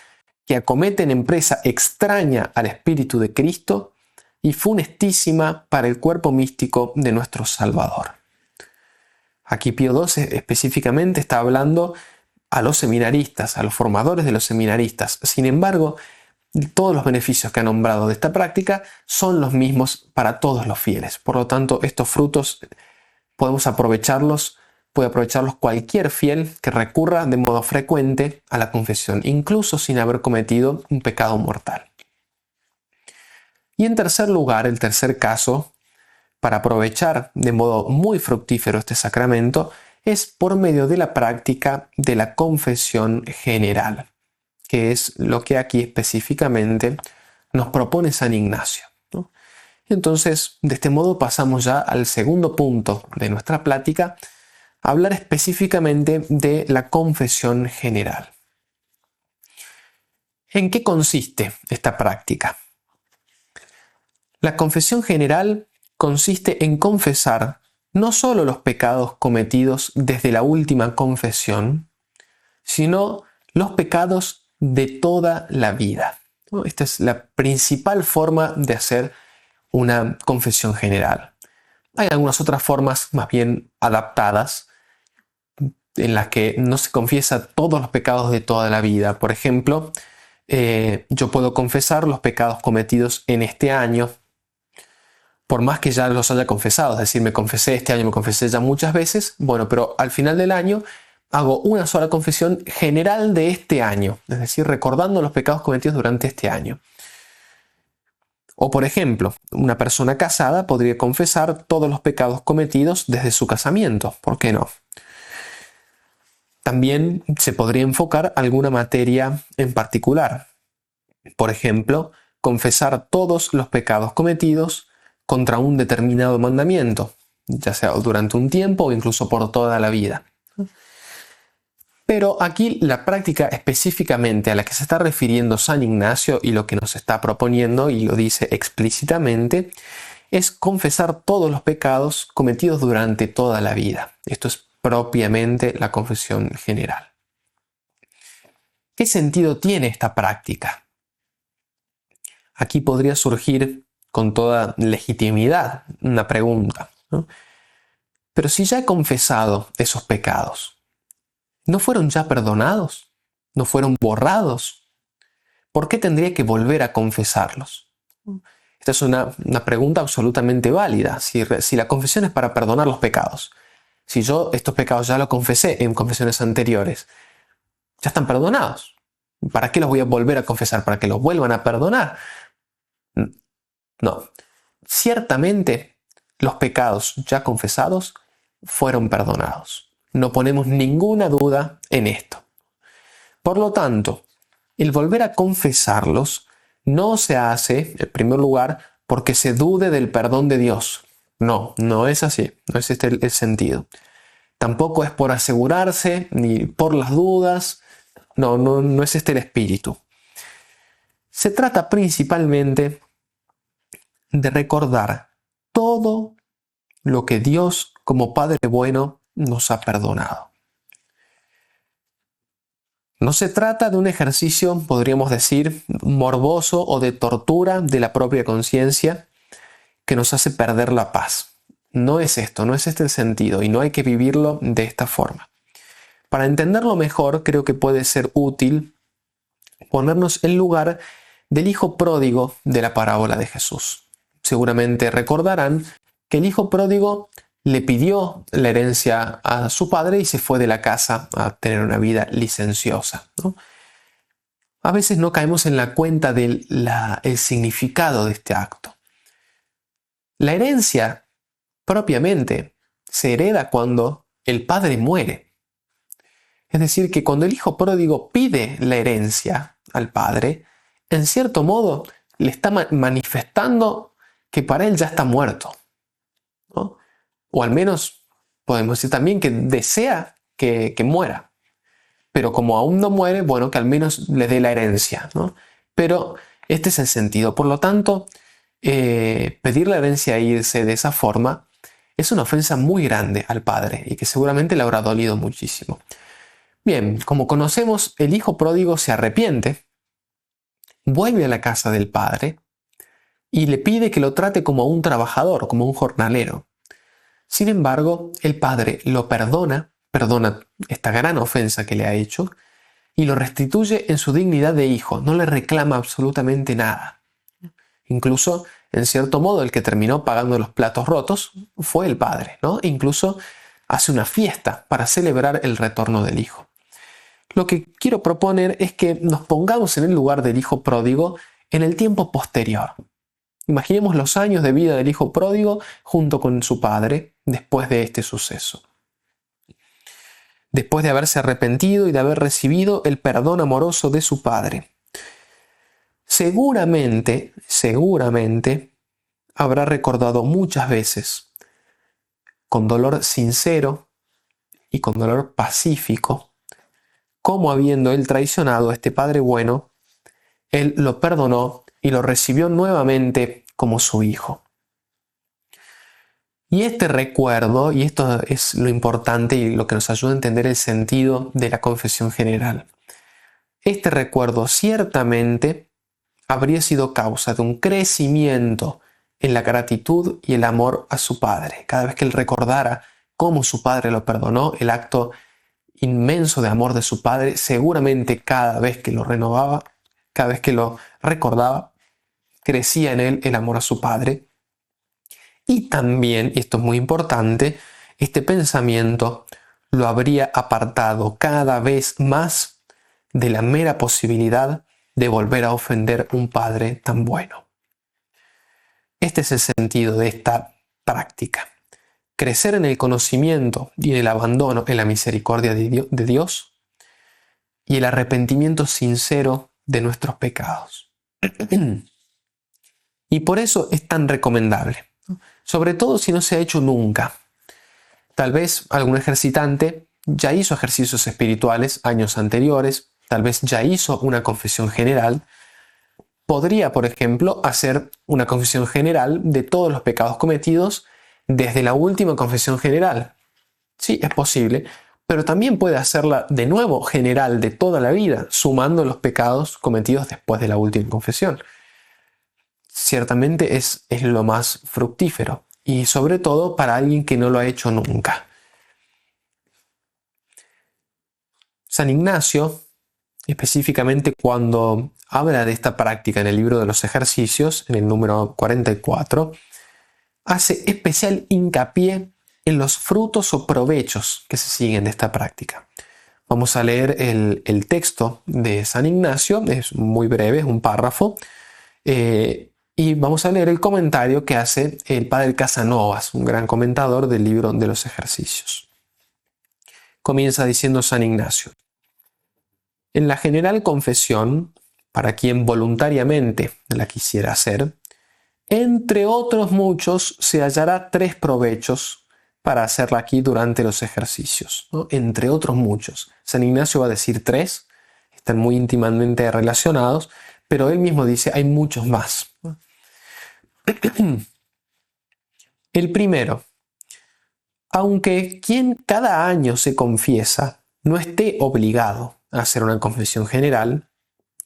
que acometen empresa extraña al Espíritu de Cristo y funestísima para el cuerpo místico de nuestro Salvador. Aquí Pío XII específicamente está hablando a los seminaristas, a los formadores de los seminaristas. Sin embargo, todos los beneficios que ha nombrado de esta práctica son los mismos para todos los fieles. Por lo tanto, estos frutos puede aprovecharlos cualquier fiel que recurra de modo frecuente a la confesión, incluso sin haber cometido un pecado mortal. Y en tercer lugar, el tercer caso, para aprovechar de modo muy fructífero este sacramento, es por medio de la práctica de la confesión general, que es lo que aquí específicamente nos propone San Ignacio, ¿no? Entonces, de este modo pasamos ya al segundo punto de nuestra plática, a hablar específicamente de la confesión general. ¿En qué consiste esta práctica? La confesión general consiste en confesar no solo los pecados cometidos desde la última confesión, sino los pecados de toda la vida. Esta es la principal forma de hacer una confesión general. Hay algunas otras formas más bien adaptadas en las que no se confiesa todos los pecados de toda la vida. Por ejemplo, yo puedo confesar los pecados cometidos en este año, por más que ya los haya confesado. Es decir, me confesé este año, me confesé ya muchas veces. Bueno, pero al final del año hago una sola confesión general de este año. Es decir, recordando los pecados cometidos durante este año. O por ejemplo, una persona casada podría confesar todos los pecados cometidos desde su casamiento. ¿Por qué no? También se podría enfocar alguna materia en particular. Por ejemplo, confesar todos los pecados cometidos contra un determinado mandamiento, ya sea durante un tiempo o incluso por toda la vida. Pero aquí la práctica específicamente a la que se está refiriendo San Ignacio y lo que nos está proponiendo, y lo dice explícitamente, es confesar todos los pecados cometidos durante toda la vida. Esto es propiamente la confesión general. ¿Qué sentido tiene esta práctica? Aquí podría surgir con toda legitimidad una pregunta, ¿no? Pero si ya he confesado esos pecados, ¿no fueron ya perdonados? ¿No fueron borrados? ¿Por qué tendría que volver a confesarlos? Esta es una pregunta absolutamente válida. Si la confesión es para perdonar los pecados, si yo estos pecados ya los confesé en confesiones anteriores, ya están perdonados. ¿Para qué los voy a volver a confesar? ¿Para que los vuelvan a perdonar? No. Ciertamente los pecados ya confesados fueron perdonados. No ponemos ninguna duda en esto. Por lo tanto, el volver a confesarlos no se hace, en primer lugar, porque se dude del perdón de Dios. No, no es así. No es este el sentido. Tampoco es por asegurarse, ni por las dudas. No es este el espíritu. Se trata principalmente de recordar todo lo que Dios, como Padre bueno, nos ha perdonado. No se trata de un ejercicio, podríamos decir, morboso o de tortura de la propia conciencia que nos hace perder la paz. No es esto, no es este el sentido, y no hay que vivirlo de esta forma. Para entenderlo mejor, creo que puede ser útil ponernos en lugar del hijo pródigo de la parábola de Jesús. Seguramente recordarán que el hijo pródigo le pidió la herencia a su padre y se fue de la casa a tener una vida licenciosa, ¿no? A veces no caemos en la cuenta del significado de este acto. La herencia propiamente se hereda cuando el padre muere. Es decir, que cuando el hijo pródigo pide la herencia al padre, en cierto modo le está manifestando que para él ya está muerto, ¿no? O al menos podemos decir también que desea que muera. Pero como aún no muere, bueno, que al menos le dé la herencia, ¿no? Pero este es el sentido. Por lo tanto, pedir la herencia e irse de esa forma es una ofensa muy grande al padre y que seguramente le habrá dolido muchísimo. Bien, como conocemos, el hijo pródigo se arrepiente, vuelve a la casa del padre y le pide que lo trate como un trabajador, como un jornalero. Sin embargo, el padre lo perdona esta gran ofensa que le ha hecho y lo restituye en su dignidad de hijo, no le reclama absolutamente nada. Incluso, en cierto modo, el que terminó pagando los platos rotos fue el padre, ¿no? E incluso hace una fiesta para celebrar el retorno del hijo. Lo que quiero proponer es que nos pongamos en el lugar del hijo pródigo en el tiempo posterior. Imaginemos los años de vida del hijo pródigo junto con su padre después de este suceso. Después de haberse arrepentido y de haber recibido el perdón amoroso de su padre. Seguramente habrá recordado muchas veces, con dolor sincero y con dolor pacífico, cómo habiendo él traicionado a este padre bueno, él lo perdonó y lo recibió nuevamente como su hijo. Y este recuerdo, y esto es lo importante y lo que nos ayuda a entender el sentido de la confesión general, este recuerdo ciertamente habría sido causa de un crecimiento en la gratitud y el amor a su padre. Cada vez que él recordara cómo su padre lo perdonó, el acto inmenso de amor de su padre, seguramente cada vez que lo renovaba, cada vez que lo recordaba, crecía en él el amor a su padre. Y también, y esto es muy importante, este pensamiento lo habría apartado cada vez más de la mera posibilidad de volver a ofender un padre tan bueno. Este es el sentido de esta práctica. Crecer en el conocimiento y en el abandono en la misericordia de Dios y el arrepentimiento sincero de nuestros pecados. Y por eso es tan recomendable, sobre todo si no se ha hecho nunca. Tal vez algún ejercitante ya hizo ejercicios espirituales años anteriores, tal vez ya hizo una confesión general. Podría, por ejemplo, hacer una confesión general de todos los pecados cometidos desde la última confesión general. Sí, es posible, pero también puede hacerla de nuevo general de toda la vida, sumando los pecados cometidos después de la última confesión. Ciertamente es lo más fructífero, y sobre todo para alguien que no lo ha hecho nunca. San Ignacio, específicamente cuando habla de esta práctica en el libro de los ejercicios, en el número 44, hace especial hincapié en los frutos o provechos que se siguen de esta práctica. Vamos a leer el texto de San Ignacio, es muy breve, es un párrafo, y vamos a leer el comentario que hace el padre Casanovas, un gran comentador del libro de los ejercicios. Comienza diciendo San Ignacio: en la general confesión, para quien voluntariamente la quisiera hacer, entre otros muchos se hallará 3 provechos para hacerla aquí durante los ejercicios, ¿no? Entre otros muchos. San Ignacio va a decir 3, están muy íntimamente relacionados, pero él mismo dice hay muchos más. El primero: aunque quien cada año se confiesa no esté obligado a hacer una confesión general,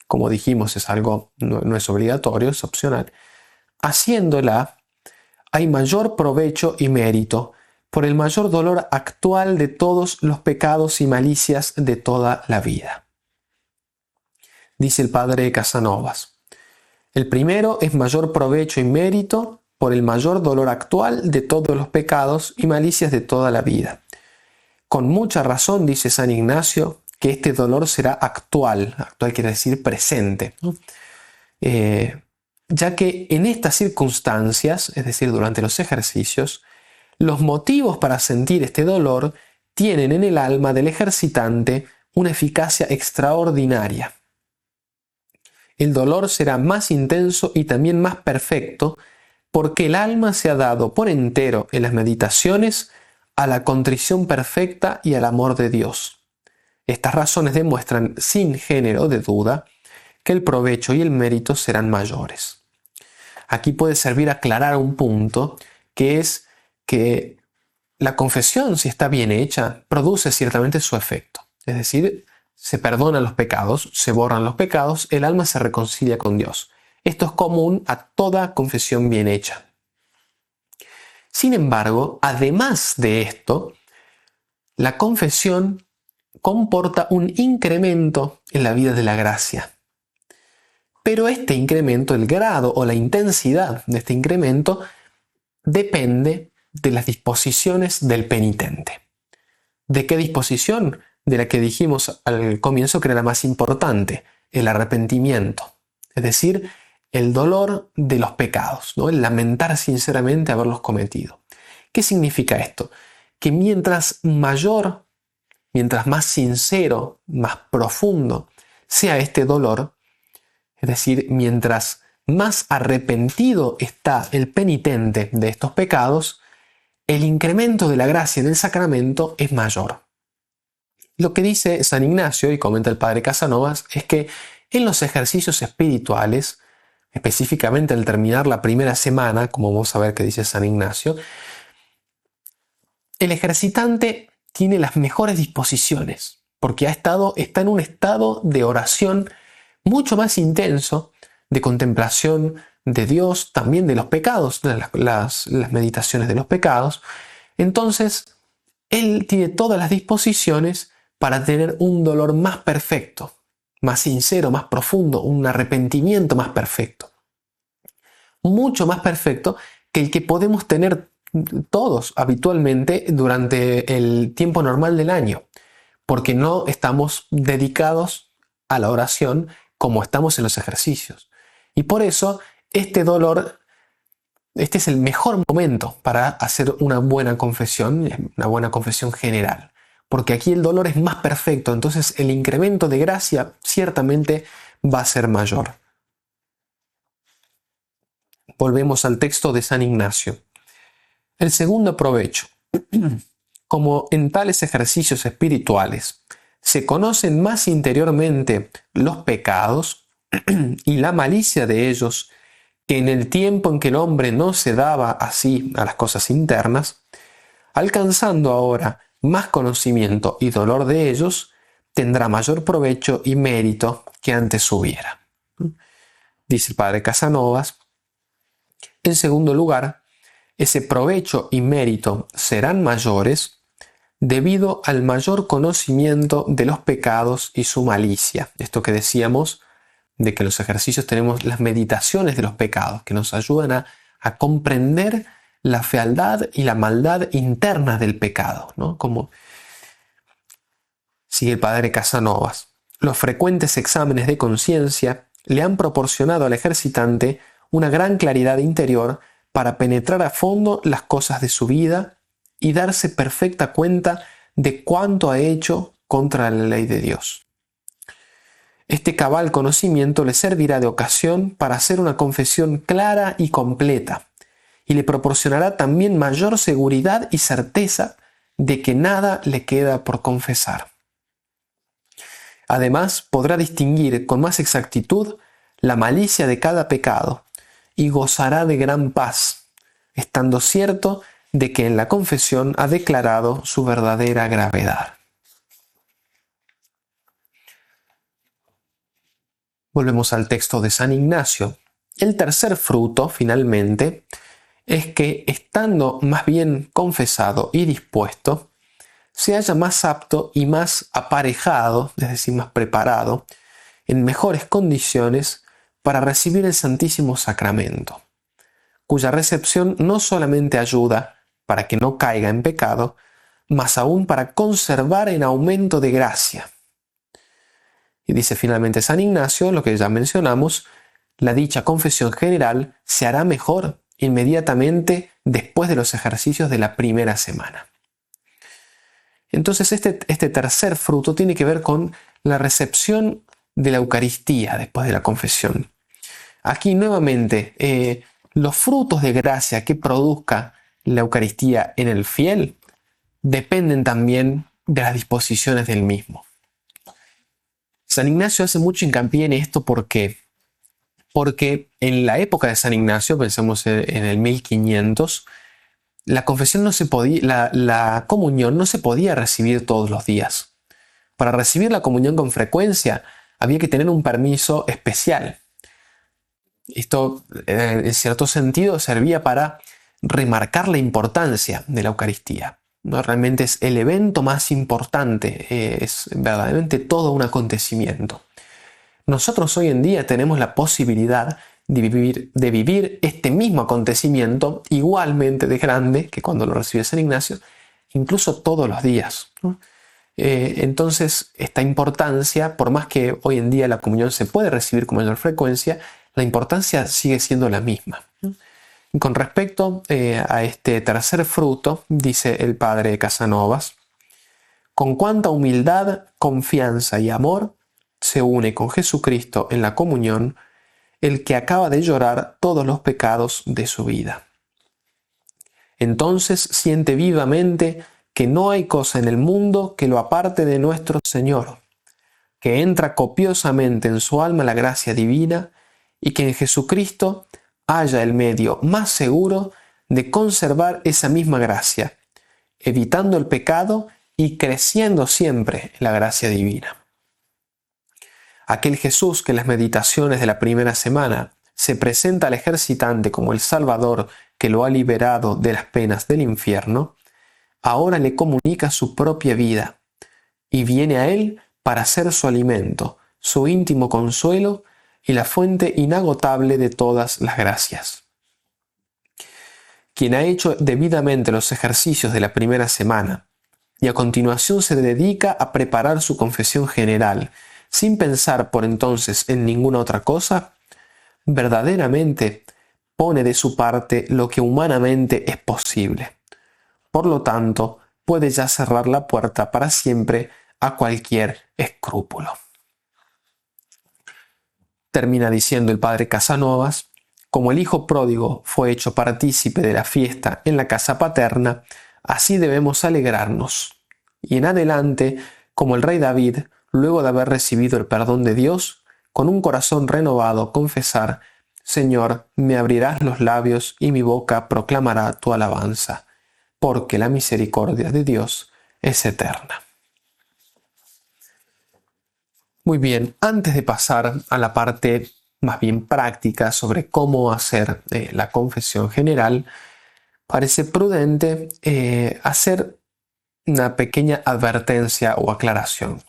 como dijimos es algo, no es obligatorio, es opcional, haciéndola hay mayor provecho y mérito por el mayor dolor actual de todos los pecados y malicias de toda la vida. Dice el padre Casanovas: el primero es mayor provecho y mérito por el mayor dolor actual de todos los pecados y malicias de toda la vida. Con mucha razón dice San Ignacio que este dolor será actual. Actual quiere decir presente, ¿no? Ya que en estas circunstancias, es decir, durante los ejercicios, los motivos para sentir este dolor tienen en el alma del ejercitante una eficacia extraordinaria. El dolor será más intenso y también más perfecto porque el alma se ha dado por entero en las meditaciones a la contrición perfecta y al amor de Dios. Estas razones demuestran sin género de duda que el provecho y el mérito serán mayores. Aquí puede servir aclarar un punto, que es que la confesión, si está bien hecha, produce ciertamente su efecto. Es decir, se perdonan los pecados, se borran los pecados, el alma se reconcilia con Dios. Esto es común a toda confesión bien hecha. Sin embargo, además de esto, la confesión comporta un incremento en la vida de la gracia. Pero este incremento, el grado o la intensidad de este incremento, depende de las disposiciones del penitente. ¿De qué disposición? De la que dijimos al comienzo que era la más importante, el arrepentimiento. Es decir, el dolor de los pecados, ¿no? El lamentar sinceramente haberlos cometido. ¿Qué significa esto? Que mientras más sincero, más profundo sea este dolor, es decir, mientras más arrepentido está el penitente de estos pecados, el incremento de la gracia en el sacramento es mayor. Lo que dice San Ignacio, y comenta el padre Casanovas, es que en los ejercicios espirituales, específicamente al terminar la primera semana, como vamos a ver que dice San Ignacio, el ejercitante tiene las mejores disposiciones, porque está en un estado de oración mucho más intenso, de contemplación de Dios, también de los pecados, de las meditaciones de los pecados. Entonces, él tiene todas las disposiciones para tener un dolor más perfecto, más sincero, más profundo, un arrepentimiento más perfecto. Mucho más perfecto que el que podemos tener todos habitualmente durante el tiempo normal del año, porque no estamos dedicados a la oración como estamos en los ejercicios. Y por eso este es el mejor momento para hacer una buena confesión general, porque aquí el dolor es más perfecto, entonces el incremento de gracia ciertamente va a ser mayor. Volvemos al texto de San Ignacio. El segundo provecho. Como en tales ejercicios espirituales se conocen más interiormente los pecados y la malicia de ellos, que en el tiempo en que el hombre no se daba así a las cosas internas, alcanzando ahora más conocimiento y dolor de ellos, tendrá mayor provecho y mérito que antes hubiera. Dice el padre Casanovas. En segundo lugar, ese provecho y mérito serán mayores debido al mayor conocimiento de los pecados y su malicia. Esto que decíamos de que los ejercicios tenemos las meditaciones de los pecados, que nos ayudan a comprender la fealdad y la maldad interna del pecado, ¿no? Como sigue el padre Casanovas. Los frecuentes exámenes de conciencia le han proporcionado al ejercitante una gran claridad interior para penetrar a fondo las cosas de su vida y darse perfecta cuenta de cuánto ha hecho contra la ley de Dios. Este cabal conocimiento le servirá de ocasión para hacer una confesión clara y completa, y le proporcionará también mayor seguridad y certeza de que nada le queda por confesar. Además, podrá distinguir con más exactitud la malicia de cada pecado y gozará de gran paz, estando cierto de que en la confesión ha declarado su verdadera gravedad. Volvemos al texto de San Ignacio. El tercer fruto, finalmente, es que estando más bien confesado y dispuesto, se halla más apto y más aparejado, es decir, más preparado, en mejores condiciones para recibir el Santísimo Sacramento, cuya recepción no solamente ayuda para que no caiga en pecado, mas aún para conservar en aumento de gracia. Y dice finalmente San Ignacio, lo que ya mencionamos, la dicha confesión general se hará mejor inmediatamente después de los ejercicios de la primera semana. Entonces este tercer fruto tiene que ver con la recepción de la Eucaristía después de la confesión. Aquí nuevamente, los frutos de gracia que produzca la Eucaristía en el fiel dependen también de las disposiciones del mismo. San Ignacio hace mucho hincapié en esto porque en la época de San Ignacio, pensemos en el 1500, la confesión no se podía, la comunión no se podía recibir todos los días. Para recibir la comunión con frecuencia había que tener un permiso especial. Esto, en cierto sentido, servía para remarcar la importancia de la Eucaristía. ¿No? Realmente es el evento más importante, es verdaderamente todo un acontecimiento. Nosotros hoy en día tenemos la posibilidad de vivir este mismo acontecimiento igualmente de grande que cuando lo recibe San Ignacio, incluso todos los días, ¿no? Entonces, esta importancia, por más que hoy en día la comunión se puede recibir con mayor frecuencia, la importancia sigue siendo la misma. Y con respecto a este tercer fruto, dice el padre Casanovas, con cuánta humildad, confianza y amor se une con Jesucristo en la comunión el que acaba de llorar todos los pecados de su vida. Entonces siente vivamente que no hay cosa en el mundo que lo aparte de nuestro Señor, que entra copiosamente en su alma la gracia divina y que en Jesucristo halla el medio más seguro de conservar esa misma gracia, evitando el pecado y creciendo siempre en la gracia divina. Aquel Jesús que en las meditaciones de la primera semana se presenta al ejercitante como el Salvador que lo ha liberado de las penas del infierno, ahora le comunica su propia vida y viene a él para ser su alimento, su íntimo consuelo y la fuente inagotable de todas las gracias. Quien ha hecho debidamente los ejercicios de la primera semana y a continuación se dedica a preparar su confesión general, sin pensar por entonces en ninguna otra cosa, verdaderamente pone de su parte lo que humanamente es posible. Por lo tanto, puede ya cerrar la puerta para siempre a cualquier escrúpulo. Termina diciendo el padre Casanovas: como el hijo pródigo fue hecho partícipe de la fiesta en la casa paterna, así debemos alegrarnos. Y en adelante, como el rey David, luego de haber recibido el perdón de Dios, con un corazón renovado confesar: Señor, me abrirás los labios y mi boca proclamará tu alabanza, porque la misericordia de Dios es eterna. Muy bien, antes de pasar a la parte más bien práctica sobre cómo hacer la confesión general, parece prudente hacer una pequeña advertencia o aclaración.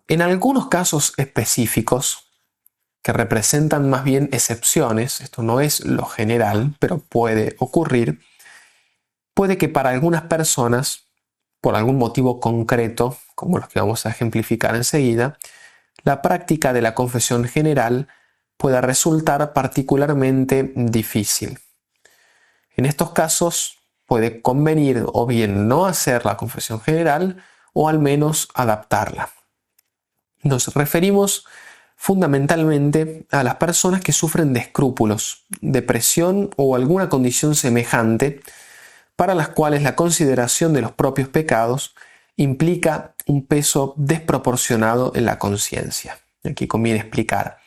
En algunos casos específicos, que representan más bien excepciones, esto no es lo general, pero puede ocurrir, puede que para algunas personas, por algún motivo concreto, como los que vamos a ejemplificar enseguida, la práctica de la confesión general pueda resultar particularmente difícil. En estos casos puede convenir o bien no hacer la confesión general o al menos adaptarla. Nos referimos fundamentalmente a las personas que sufren de escrúpulos, depresión o alguna condición semejante, para las cuales la consideración de los propios pecados implica un peso desproporcionado en la conciencia. Aquí conviene explicar.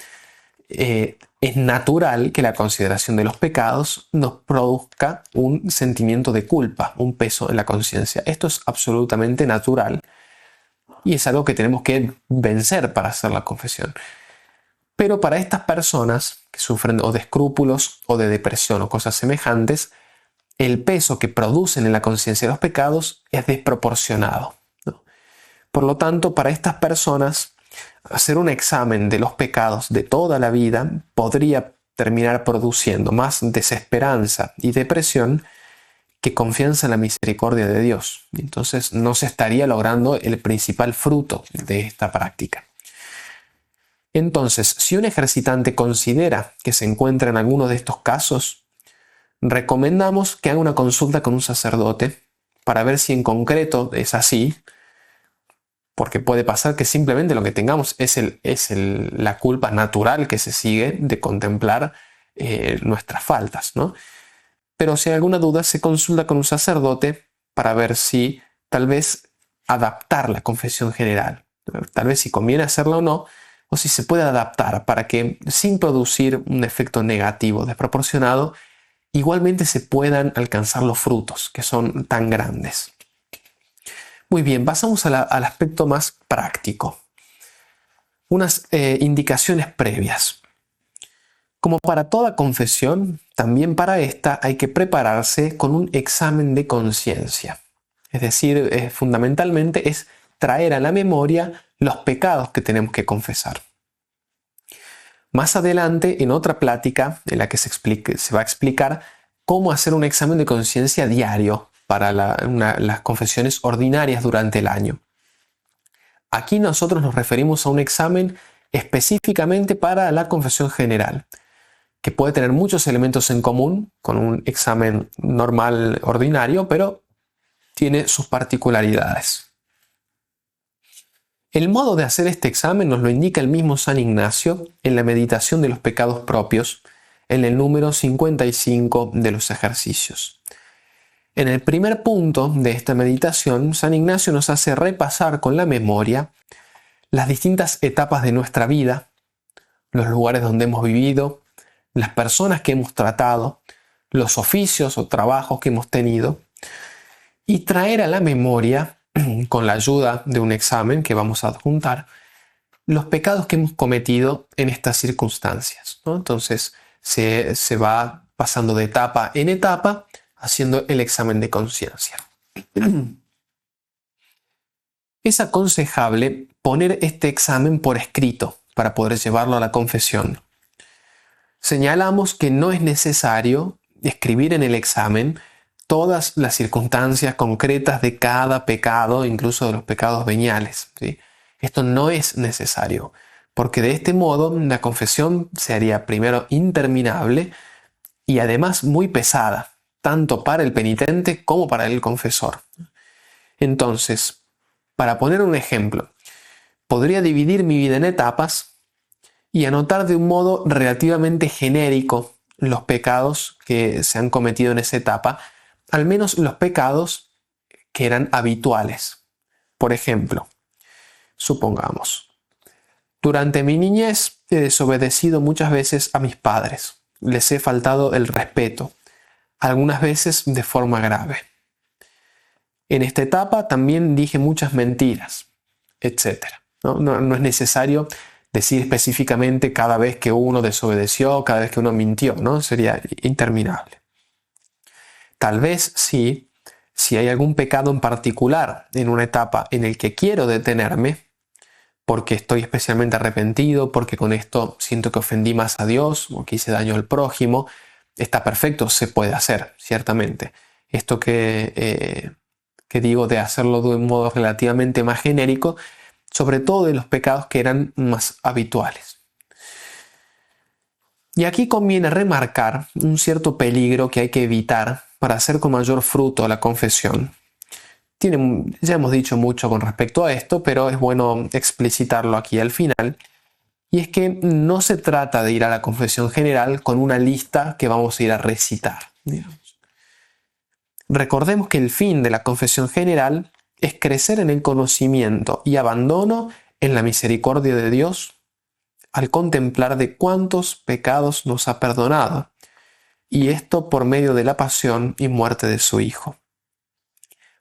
Es natural que la consideración de los pecados nos produzca un sentimiento de culpa, un peso en la conciencia. Esto es absolutamente natural y es algo que tenemos que vencer para hacer la confesión. Pero para estas personas que sufren o de escrúpulos o de depresión o cosas semejantes, el peso que producen en la conciencia de los pecados es desproporcionado, ¿no? Por lo tanto, para estas personas, hacer un examen de los pecados de toda la vida podría terminar produciendo más desesperanza y depresión que confianza en la misericordia de Dios. Entonces no se estaría logrando el principal fruto de esta práctica. Entonces, si un ejercitante considera que se encuentra en alguno de estos casos, recomendamos que haga una consulta con un sacerdote para ver si en concreto es así, porque puede pasar que simplemente lo que tengamos es la culpa natural que se sigue de contemplar nuestras faltas, ¿no? Pero si hay alguna duda, se consulta con un sacerdote para ver si tal vez adaptar la confesión general, tal vez si conviene hacerla o no, o si se puede adaptar para que sin producir un efecto negativo desproporcionado, igualmente se puedan alcanzar los frutos que son tan grandes. Muy bien, pasamos al aspecto más práctico. Unas indicaciones previas. Como para toda confesión, también para esta hay que prepararse con un examen de conciencia. Es decir, fundamentalmente es traer a la memoria los pecados que tenemos que confesar. Más adelante, en otra plática en la que se va a explicar cómo hacer un examen de conciencia diario para las confesiones ordinarias durante el año. Aquí nosotros nos referimos a un examen específicamente para la confesión general, que puede tener muchos elementos en común con un examen normal ordinario, pero tiene sus particularidades. El modo de hacer este examen nos lo indica el mismo San Ignacio en la meditación de los pecados propios, en el número 55 de los ejercicios. En el primer punto de esta meditación, San Ignacio nos hace repasar con la memoria las distintas etapas de nuestra vida, los lugares donde hemos vivido, las personas que hemos tratado, los oficios o trabajos que hemos tenido, y traer a la memoria, con la ayuda de un examen que vamos a adjuntar, los pecados que hemos cometido en estas circunstancias, ¿no? Entonces se va pasando de etapa en etapa haciendo el examen de conciencia. Es aconsejable poner este examen por escrito para poder llevarlo a la confesión. Señalamos que no es necesario escribir en el examen todas las circunstancias concretas de cada pecado, incluso de los pecados veniales, ¿sí? Esto no es necesario, porque de este modo la confesión se haría primero interminable y además muy pesada, tanto para el penitente como para el confesor. Entonces, para poner un ejemplo, podría dividir mi vida en etapas y anotar de un modo relativamente genérico los pecados que se han cometido en esa etapa, al menos los pecados que eran habituales. Por ejemplo, supongamos, durante mi niñez he desobedecido muchas veces a mis padres, les he faltado el respeto, algunas veces de forma grave. En esta etapa también dije muchas mentiras, etc. No es necesario decir específicamente cada vez que uno desobedeció, cada vez que uno mintió, ¿no? Sería interminable. Tal vez sí, si hay algún pecado en particular en una etapa en el que quiero detenerme, porque estoy especialmente arrepentido, porque con esto siento que ofendí más a Dios o que hice daño al prójimo, está perfecto, se puede hacer, ciertamente. Esto que digo de hacerlo de un modo relativamente más genérico, sobre todo de los pecados que eran más habituales. Y aquí conviene remarcar un cierto peligro que hay que evitar para hacer con mayor fruto la confesión. Ya hemos dicho mucho con respecto a esto, pero es bueno explicitarlo aquí al final. Y es que no se trata de ir a la confesión general con una lista que vamos a ir a recitar, digamos. Recordemos que el fin de la confesión general es crecer en el conocimiento y abandono en la misericordia de Dios al contemplar de cuántos pecados nos ha perdonado, y esto por medio de la pasión y muerte de su Hijo.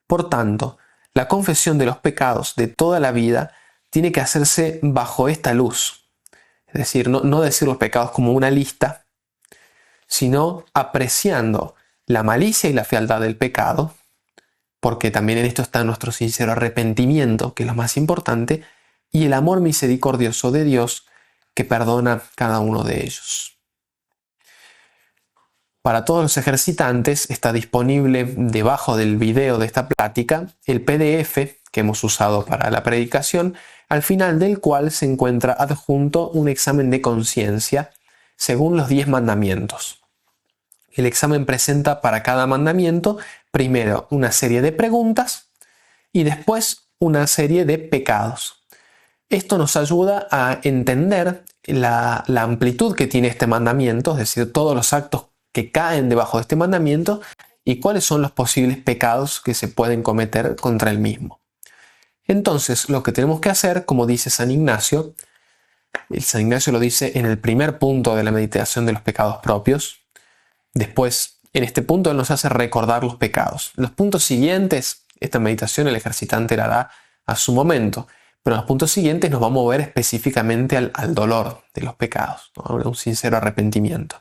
Por tanto, la confesión de los pecados de toda la vida tiene que hacerse bajo esta luz, es decir, no decir los pecados como una lista, sino apreciando la malicia y la fealdad del pecado, porque también en esto está nuestro sincero arrepentimiento, que es lo más importante, y el amor misericordioso de Dios que perdona cada uno de ellos. Para todos los ejercitantes está disponible debajo del video de esta plática el PDF que hemos usado para la predicación, al final del cual se encuentra adjunto un examen de conciencia según los 10 mandamientos. El examen presenta para cada mandamiento primero una serie de preguntas y después una serie de pecados. Esto nos ayuda a entender la amplitud que tiene este mandamiento, es decir, todos los actos que caen debajo de este mandamiento y cuáles son los posibles pecados que se pueden cometer contra el mismo. Entonces, lo que tenemos que hacer, como dice San Ignacio lo dice en el primer punto de la meditación de los pecados propios. Después, en este punto, él nos hace recordar los pecados. Los puntos siguientes, esta meditación el ejercitante la da a su momento, pero en los puntos siguientes nos va a mover específicamente al dolor de los pecados, ¿no? Un sincero arrepentimiento.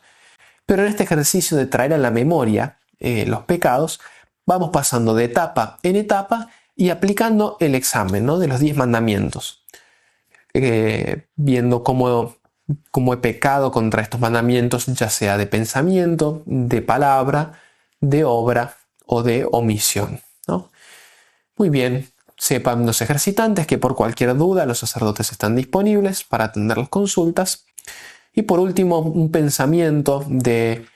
Pero en este ejercicio de traer a la memoria los pecados, vamos pasando de etapa en etapa y aplicando el examen, ¿no? De los 10 mandamientos, viendo cómo he pecado contra estos mandamientos, ya sea de pensamiento, de palabra, de obra o de omisión, ¿no? Muy bien, sepan los ejercitantes que por cualquier duda los sacerdotes están disponibles para atender las consultas. Y por último, un pensamiento de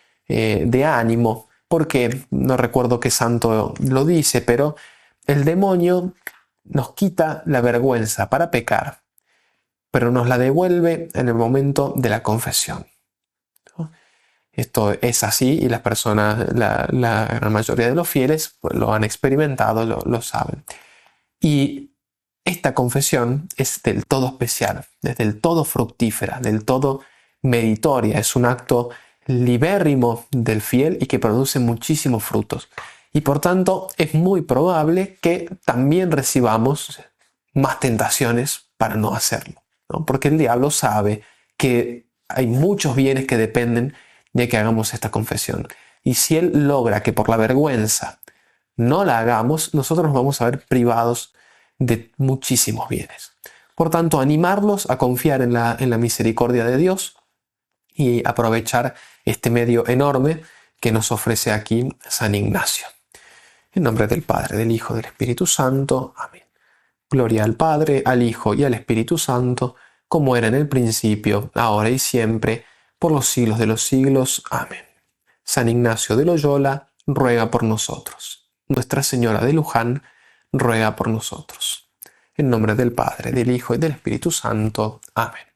ánimo, porque no recuerdo qué santo lo dice, pero el demonio nos quita la vergüenza para pecar, pero nos la devuelve en el momento de la confesión, ¿no? Esto es así y las personas, la gran mayoría de los fieles, pues, lo han experimentado, lo saben. Y esta confesión es del todo especial, es del todo fructífera, del todo meritoria. Es un acto libérrimo del fiel y que produce muchísimos frutos. Y por tanto es muy probable que también recibamos más tentaciones para no hacerlo, ¿no? Porque el diablo sabe que hay muchos bienes que dependen de que hagamos esta confesión. Y si él logra que por la vergüenza no la hagamos, nosotros nos vamos a ver privados de muchísimos bienes. Por tanto, animarlos a confiar en la misericordia de Dios y aprovechar este medio enorme que nos ofrece aquí San Ignacio. En nombre del Padre, del Hijo, del Espíritu Santo. Amén. Gloria al Padre, al Hijo y al Espíritu Santo, como era en el principio, ahora y siempre, por los siglos de los siglos. Amén. San Ignacio de Loyola ruega por nosotros. Nuestra Señora de Luján ruega por nosotros. En nombre del Padre, del Hijo y del Espíritu Santo. Amén.